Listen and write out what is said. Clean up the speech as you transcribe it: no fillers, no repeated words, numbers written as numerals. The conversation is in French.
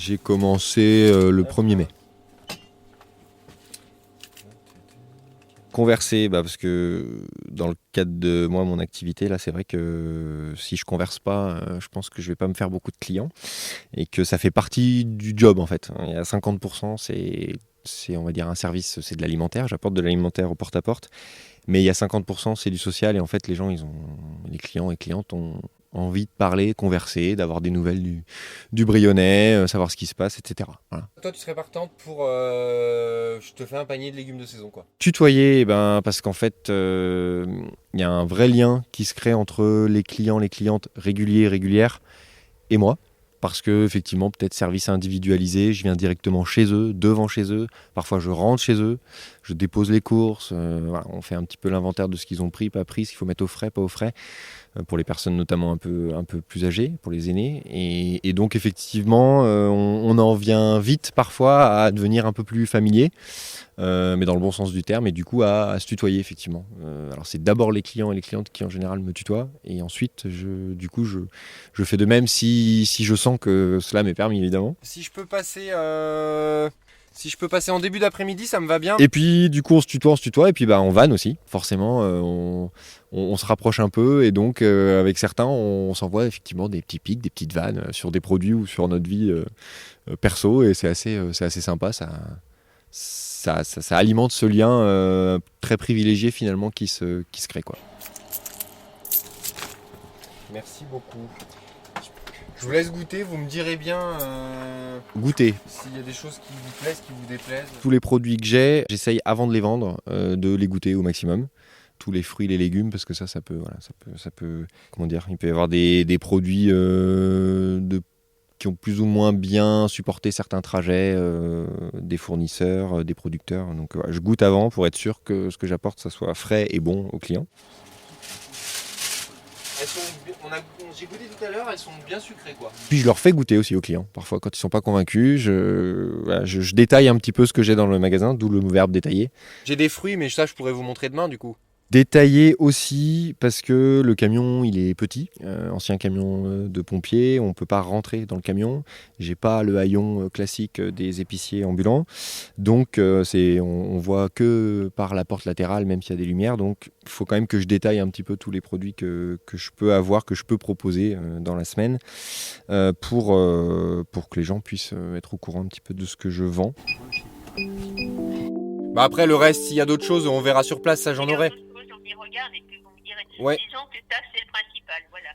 J'ai commencé le 1er mai. Converser, parce que dans le cadre de moi, mon activité, là, c'est vrai que si je converse pas, je pense que je vais pas me faire beaucoup de clients et que ça fait partie du job en fait. Il y a 50%, c'est on va dire un service, c'est de l'alimentaire. J'apporte de l'alimentaire au porte-à-porte, mais il y a 50%, c'est du social et en fait, les clients et clientes ont envie de parler, converser, d'avoir des nouvelles du Brionnais, savoir ce qui se passe, etc. Voilà. Toi, tu serais partante pour... je te fais un panier de légumes de saison, quoi. Tutoyer, parce qu'en fait, y a un vrai lien qui se crée entre les clients, les clientes réguliers, régulières et moi. Parce que, effectivement, peut-être service individualisé, je viens directement chez eux, devant chez eux. Parfois, je rentre chez eux, je dépose les courses. Voilà, on fait un petit peu l'inventaire de ce qu'ils ont pris, pas pris, ce qu'il faut mettre au frais, pas au frais. Pour les personnes notamment un peu plus âgées, pour les aînés. Et donc, effectivement, on en vient vite parfois à devenir un peu plus familier. Mais dans le bon sens du terme, et du coup à se tutoyer effectivement. Alors c'est d'abord les clients et les clientes qui en général me tutoient, et ensuite je fais de même si je sens que cela m'est permis évidemment. Si je peux passer en début d'après-midi, ça me va bien. Et puis du coup on se tutoie, et puis on vanne aussi, forcément, on se rapproche un peu, et donc avec certains on s'envoie effectivement des petits pics, des petites vannes sur des produits ou sur notre vie perso, et c'est assez sympa, ça alimente ce lien très privilégié finalement qui se crée, quoi. Merci beaucoup. Je vous laisse goûter, vous me direz bien Goûter. s'il y a des choses qui vous plaisent, qui vous déplaisent. Tous les produits que j'essaye avant de les vendre de les goûter au maximum. Tous les fruits, les légumes, parce que ça peut, comment dire, il peut y avoir des produits qui ont plus ou moins bien supporté certains trajets des fournisseurs, des producteurs. Donc je goûte avant pour être sûr que ce que j'apporte, ça soit frais et bon aux clients. J'ai goûté tout à l'heure, elles sont bien sucrées, quoi. Puis je leur fais goûter aussi aux clients. Parfois, quand ils sont pas convaincus, je détaille un petit peu ce que j'ai dans le magasin, d'où le verbe détailler. J'ai des fruits, mais ça, je pourrais vous montrer demain, du coup. Détaillé aussi parce que le camion il est petit, ancien camion de pompiers, on peut pas rentrer dans le camion. J'ai pas le haillon classique des épiciers ambulants, donc on voit que par la porte latérale, même s'il y a des lumières. Donc il faut quand même que je détaille un petit peu tous les produits que je peux avoir, que je peux proposer dans la semaine, pour que les gens puissent être au courant un petit peu de ce que je vends. Après le reste, s'il y a d'autres choses, on verra sur place, ça j'en aurai. Regarde et puis vous me direz. Ouais. Disons que ça c'est le principal, voilà.